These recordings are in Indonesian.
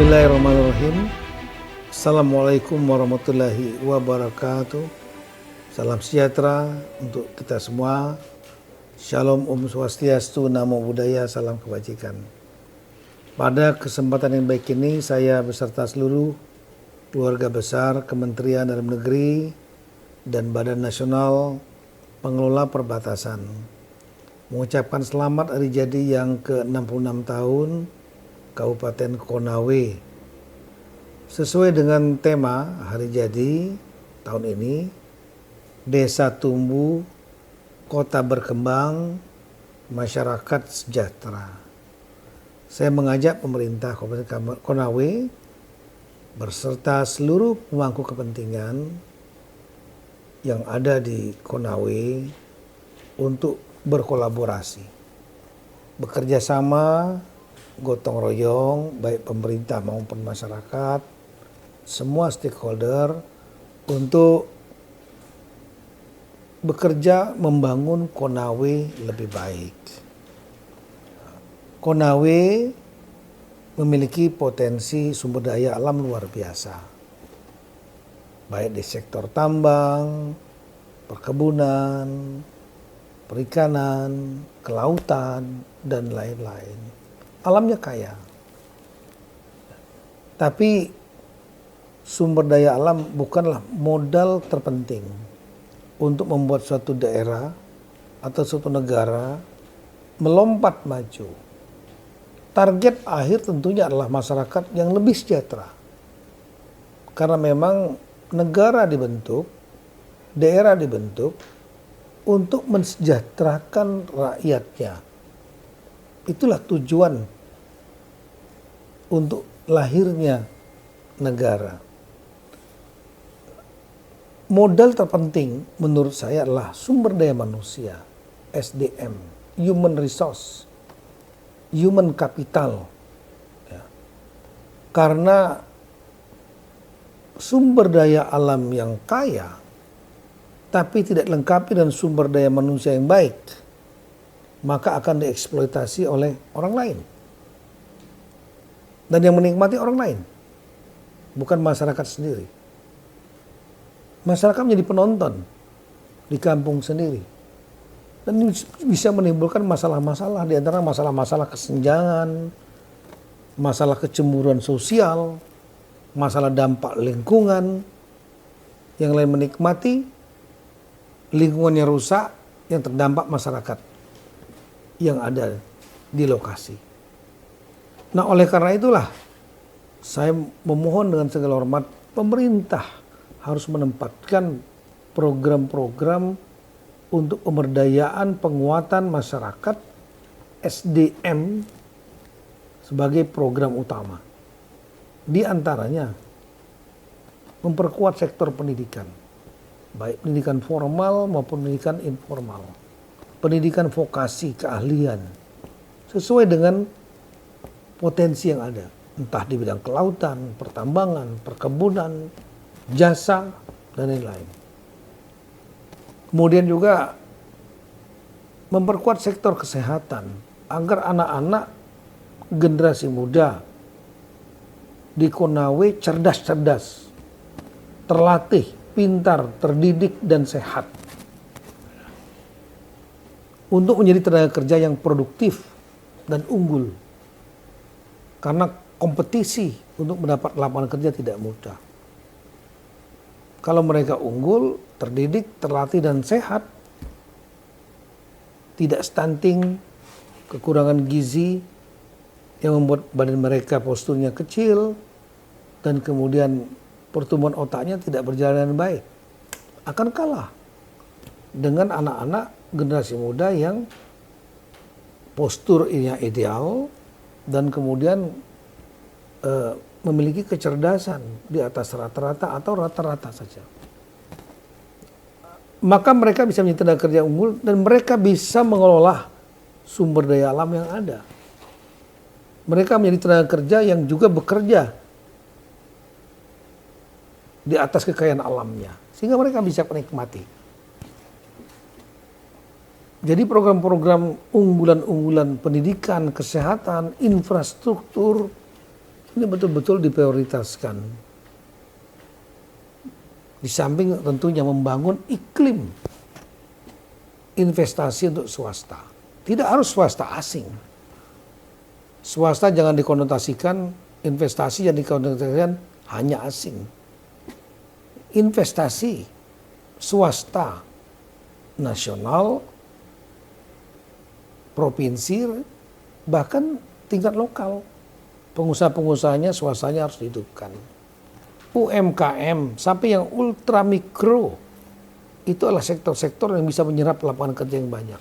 Bismillahirrahmanirrahim. Assalamualaikum warahmatullahi wabarakatuh. Salam sejahtera untuk kita semua. Shalom Om Swastiastu, Namo Buddhaya, salam kebajikan. Pada kesempatan yang baik ini saya beserta seluruh keluarga besar Kementerian Dalam Negeri dan Badan Nasional Pengelola Perbatasan mengucapkan selamat hari jadi yang ke-66 tahun Kabupaten Konawe. Sesuai dengan tema hari jadi tahun ini, Desa Tumbuh, Kota Berkembang, Masyarakat Sejahtera. Saya mengajak pemerintah Kabupaten Konawe berserta seluruh pemangku kepentingan yang ada di Konawe untuk berkolaborasi, bekerja sama, gotong royong, baik pemerintah maupun masyarakat, semua stakeholder untuk bekerja membangun Konawe lebih baik. Konawe memiliki potensi sumber daya alam luar biasa, baik di sektor tambang, perkebunan, perikanan, kelautan, dan lain-lain. Alamnya kaya, tapi sumber daya alam bukanlah modal terpenting untuk membuat suatu daerah atau suatu negara melompat maju. Target akhir tentunya adalah masyarakat yang lebih sejahtera. Karena memang negara dibentuk, daerah dibentuk untuk mensejahterakan rakyatnya. Itulah tujuan untuk lahirnya negara. Modal terpenting menurut saya adalah sumber daya manusia, SDM, human resource, human capital. Ya. Karena sumber daya alam yang kaya, tapi tidak lengkapi dengan sumber daya manusia yang baik, maka akan dieksploitasi oleh orang lain. Dan yang menikmati orang lain, bukan masyarakat sendiri. Masyarakat menjadi penonton di kampung sendiri. Dan ini bisa menimbulkan masalah-masalah, di antara masalah-masalah kesenjangan, masalah kecemburuan sosial, masalah dampak lingkungan. Yang lain menikmati, lingkungannya rusak, yang terdampak masyarakat yang ada di lokasi. Nah, oleh karena itulah saya memohon dengan segala hormat, pemerintah harus menempatkan program-program untuk pemberdayaan penguatan masyarakat SDM sebagai program utama. Di antaranya memperkuat sektor pendidikan, baik pendidikan formal maupun pendidikan informal. Pendidikan vokasi, keahlian, sesuai dengan potensi yang ada. Entah di bidang kelautan, pertambangan, perkebunan, jasa, dan lain-lain. Kemudian juga memperkuat sektor kesehatan, agar anak-anak generasi muda di Konawe cerdas-cerdas, terlatih, pintar, terdidik, dan sehat. Untuk menjadi tenaga kerja yang produktif dan unggul. Karena kompetisi untuk mendapat lapangan kerja tidak mudah. Kalau mereka unggul, terdidik, terlatih, dan sehat, tidak stunting, kekurangan gizi yang membuat badan mereka posturnya kecil, dan kemudian pertumbuhan otaknya tidak berjalan dengan baik, akan kalah dengan anak-anak generasi muda yang posturnya ideal dan kemudian memiliki kecerdasan di atas rata-rata atau rata-rata saja. Maka mereka bisa menjadi tenaga kerja unggul dan mereka bisa mengelola sumber daya alam yang ada. Mereka menjadi tenaga kerja yang juga bekerja di atas kekayaan alamnya, sehingga mereka bisa menikmati. Jadi program-program unggulan-unggulan pendidikan, kesehatan, infrastruktur Ini betul-betul diprioritaskan. Di samping tentunya membangun iklim investasi untuk swasta. Tidak harus swasta asing. Swasta jangan dikonotasikan, investasi yang dikonotasikan hanya asing. Investasi swasta nasional, provinsi, bahkan tingkat lokal. Pengusaha-pengusahanya, swastanya harus dihidupkan. UMKM sampai yang ultra mikro, itu adalah sektor-sektor yang bisa menyerap lapangan kerja yang banyak.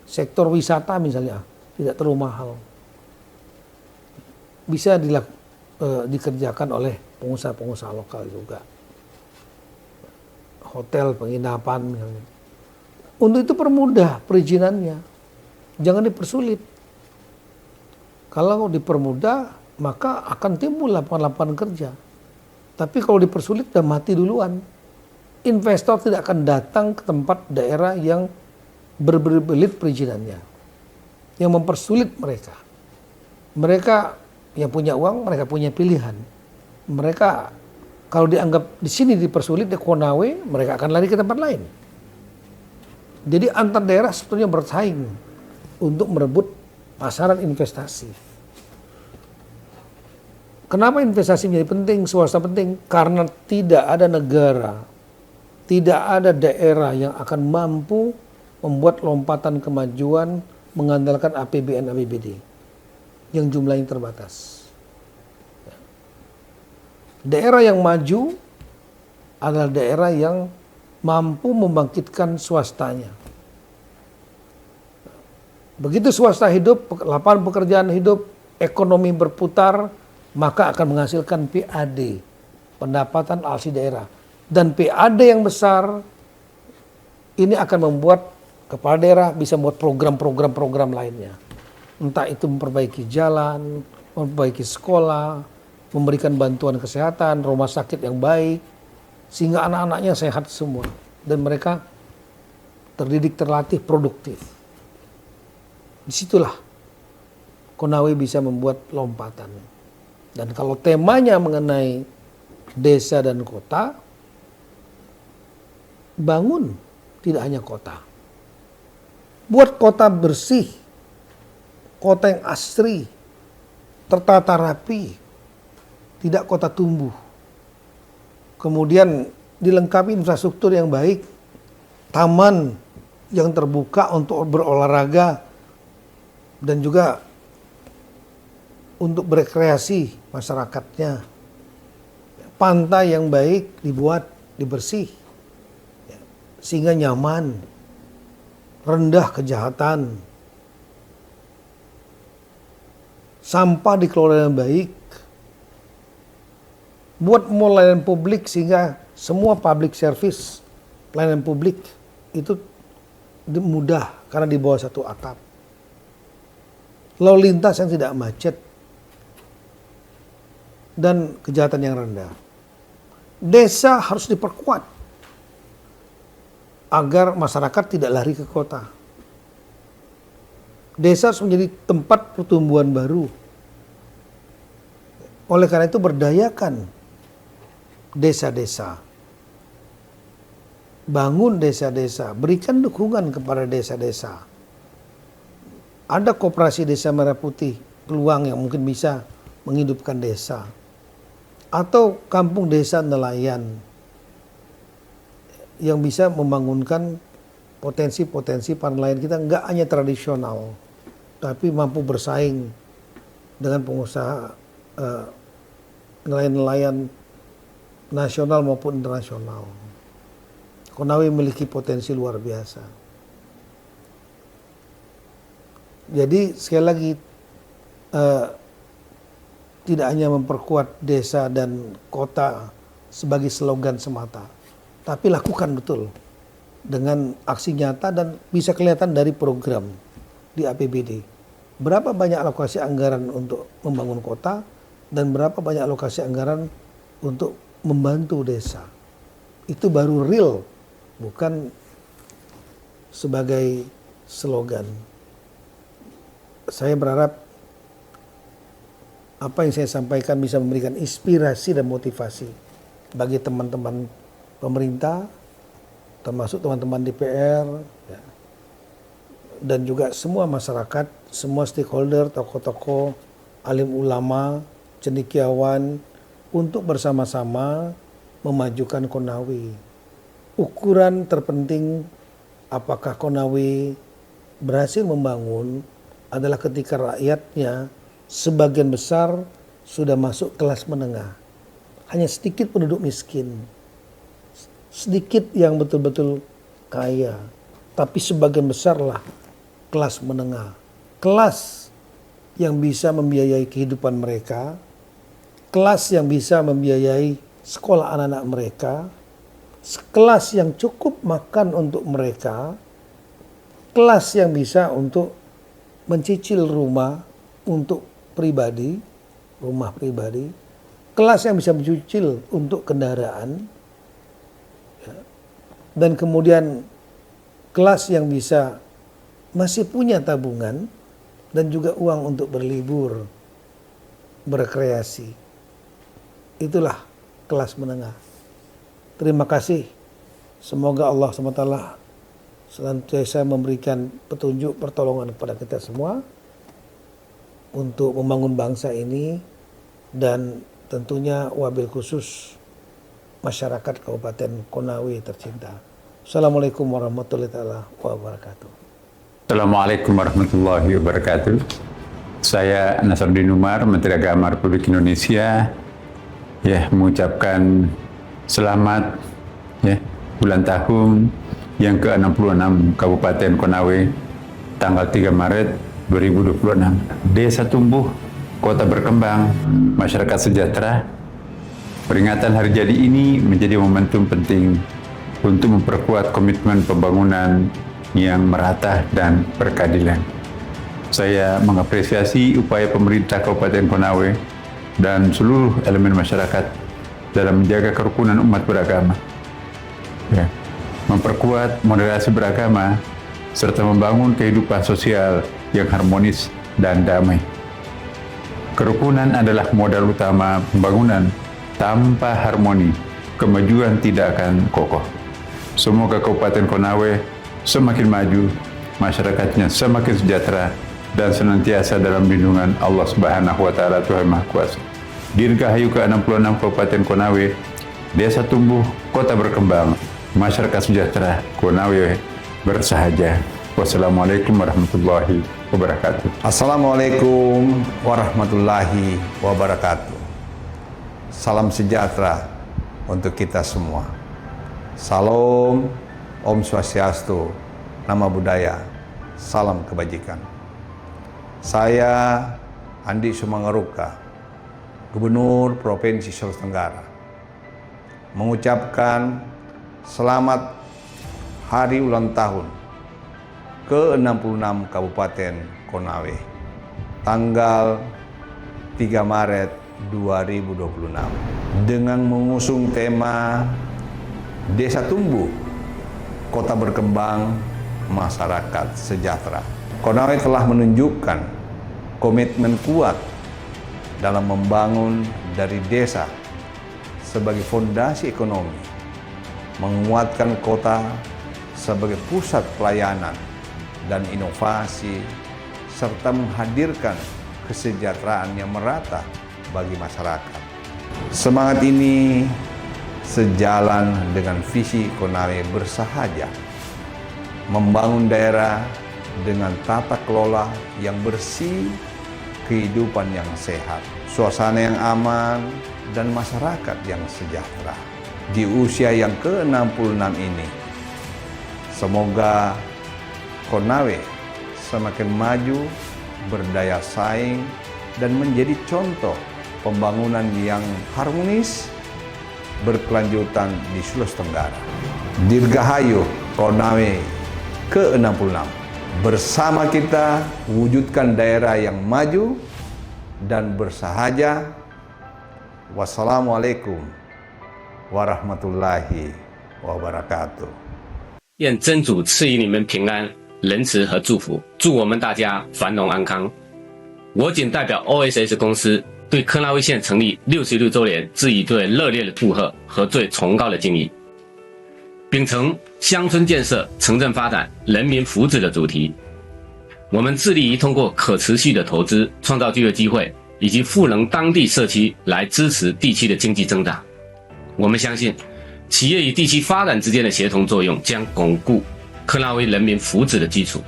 Sektor wisata misalnya, tidak terlalu mahal. Bisa dikerjakan oleh pengusaha-pengusaha lokal juga. Hotel, penginapan misalnya. Untuk itu permudah perizinannya. Jangan dipersulit. Kalau dipermudah, maka akan timbul lapangan-lapangan kerja. Tapi kalau dipersulit, sudah mati duluan. Investor tidak akan datang ke tempat daerah yang berbelit perizinannya. Yang mempersulit mereka. Mereka yang punya uang, mereka punya pilihan. Mereka kalau dianggap di sini dipersulit di Konawe, mereka akan lari ke tempat lain. Jadi antar daerah sebetulnya bersaing untuk merebut pasaran investasi. Kenapa investasi menjadi penting, swasta penting? Karena tidak ada negara, tidak ada daerah yang akan mampu membuat lompatan kemajuan mengandalkan APBN APBD yang jumlahnya terbatas. Daerah yang maju adalah daerah yang mampu membangkitkan swastanya. Begitu swasta hidup, lapangan pekerjaan hidup, ekonomi berputar, maka akan menghasilkan PAD, pendapatan alsi daerah. Dan PAD yang besar ini akan membuat kepala daerah bisa membuat program-program lainnya. Entah itu memperbaiki jalan, memperbaiki sekolah, memberikan bantuan kesehatan, rumah sakit yang baik, sehingga anak-anaknya sehat semua. Dan mereka terdidik, terlatih, produktif. Disitulah Konawe bisa membuat lompatan. Dan kalau temanya mengenai desa dan kota, bangun tidak hanya kota. Buat kota bersih, kota yang asri, tertata rapi, tidak kota tumbuh. Kemudian dilengkapi infrastruktur yang baik, taman yang terbuka untuk berolahraga, dan juga untuk berekreasi masyarakatnya. Pantai yang baik dibuat, dibersih, sehingga nyaman, rendah kejahatan. Sampah dikelola dengan baik. Buat mall layanan publik sehingga semua public service, layanan publik itu mudah karena di bawah satu atap. Lalu lintas yang tidak macet dan kejahatan yang rendah. Desa harus diperkuat agar masyarakat tidak lari ke kota. Desa harus menjadi tempat pertumbuhan baru. Oleh karena itu berdayakan desa-desa. Bangun desa-desa, berikan dukungan kepada desa-desa. Ada koperasi Desa Merah Putih, peluang yang mungkin bisa menghidupkan desa. Atau kampung desa nelayan yang bisa membangunkan potensi-potensi para nelayan kita, nggak hanya tradisional, tapi mampu bersaing dengan pengusaha nelayan-nelayan nasional maupun internasional. Konawe memiliki potensi luar biasa. Jadi sekali lagi tidak hanya memperkuat desa dan kota sebagai slogan semata, tapi lakukan betul dengan aksi nyata dan bisa kelihatan dari program di APBD. Berapa banyak alokasi anggaran untuk membangun kota dan berapa banyak alokasi anggaran untuk membantu desa. Itu baru real, bukan sebagai slogan. Saya berharap apa yang saya sampaikan bisa memberikan inspirasi dan motivasi bagi teman-teman pemerintah, termasuk teman-teman DPR, ya, dan juga semua masyarakat, semua stakeholder, tokoh-tokoh, alim ulama, cendekiawan, untuk bersama-sama memajukan Konawe. Ukuran terpenting apakah Konawe berhasil membangun adalah ketika rakyatnya sebagian besar sudah masuk kelas menengah. Hanya sedikit penduduk miskin, sedikit yang betul-betul kaya, tapi sebagian besarlah kelas menengah. Kelas yang bisa membiayai kehidupan mereka, kelas yang bisa membiayai sekolah anak-anak mereka, kelas yang cukup makan untuk mereka, kelas yang bisa untuk mencicil rumah untuk pribadi, rumah pribadi, kelas yang bisa mencicil untuk kendaraan, ya, dan kemudian kelas yang bisa masih punya tabungan dan juga uang untuk berlibur, berkreasi. Itulah kelas menengah. Terima kasih. Semoga Allah SWT senantiasa memberikan petunjuk pertolongan kepada kita semua untuk membangun bangsa ini, dan tentunya wabil khusus masyarakat Kabupaten Konawe tercinta. Assalamualaikum warahmatullahi wabarakatuh. Assalamualaikum warahmatullahi wabarakatuh. Saya Nasruddin Umar, Menteri Agama Republik Indonesia, mengucapkan selamat ulang tahun yang ke-66 Kabupaten Konawe tanggal 3 Maret 2026. Desa tumbuh, kota berkembang, masyarakat sejahtera. Peringatan hari jadi ini menjadi momentum penting untuk memperkuat komitmen pembangunan yang merata dan berkeadilan. Saya mengapresiasi upaya pemerintah Kabupaten Konawe dan seluruh elemen masyarakat dalam menjaga kerukunan umat beragama, memperkuat moderasi beragama, serta membangun kehidupan sosial yang harmonis dan damai. Kerukunan adalah modal utama pembangunan. Tanpa harmoni, kemajuan tidak akan kokoh. Semoga Kabupaten Konawe semakin maju, masyarakatnya semakin sejahtera, dan senantiasa dalam lindungan Allah Subhanahu wa Ta'ala, Tuhan Maha Kuasa. Dirgahayu ke-66 Kabupaten Konawe, desa tumbuh, kota berkembang, masyarakat sejahtera, Konawe bersahaja. Wassalamualaikum warahmatullahi wabarakatuh. Assalamualaikum warahmatullahi wabarakatuh. Salam sejahtera untuk kita semua. Salam, Om Swastiastu, Nama Budaya, salam kebajikan. Saya Andi Sumangaruka, Gubernur Provinsi Sulawesi Tenggara, mengucapkan selamat hari ulang tahun ke-66 Kabupaten Konawe, tanggal 3 Maret 2026, dengan mengusung tema Desa Tumbuh, Kota Berkembang, Masyarakat Sejahtera. Konawe telah menunjukkan komitmen kuat dalam membangun dari desa sebagai fondasi ekonomi, menguatkan kota sebagai pusat pelayanan dan inovasi, serta menghadirkan kesejahteraan yang merata bagi masyarakat. Semangat ini sejalan dengan visi Konawe bersahaja, membangun daerah dengan tata kelola yang bersih, kehidupan yang sehat, suasana yang aman, dan masyarakat yang sejahtera. Di usia yang ke-66 ini, semoga Konawe semakin maju, berdaya saing, dan menjadi contoh pembangunan yang harmonis, berkelanjutan di Sulawesi Tenggara. Dirgahayu Konawe ke-66. Bersama kita wujudkan daerah yang maju dan bersahaja. Wassalamualaikum warahmatullahi wabarakatuh. 愿真主赐予你们平安、仁慈和祝福，祝我们大家繁荣安康。我谨代表 OSS 公司对克拉威县成立66周年致以最热烈的祝贺和最崇高的敬意。秉承乡村建设、城镇发展、人民福祉的主题，我们致力于通过可持续的投资，创造就业机会，以及赋能当地社区来支持地区的经济增长。我们相信，企业与地区发展之间的协同作用将巩固克拉威人民福祉的基础。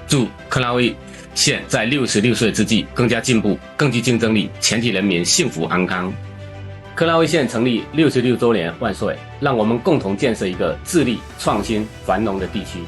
祝克拉威县在66岁之际更加进步、更具竞争力，全体人民幸福安康。克拉威县成立66周年万岁！让我们共同建设一个自立、创新、繁荣的地区。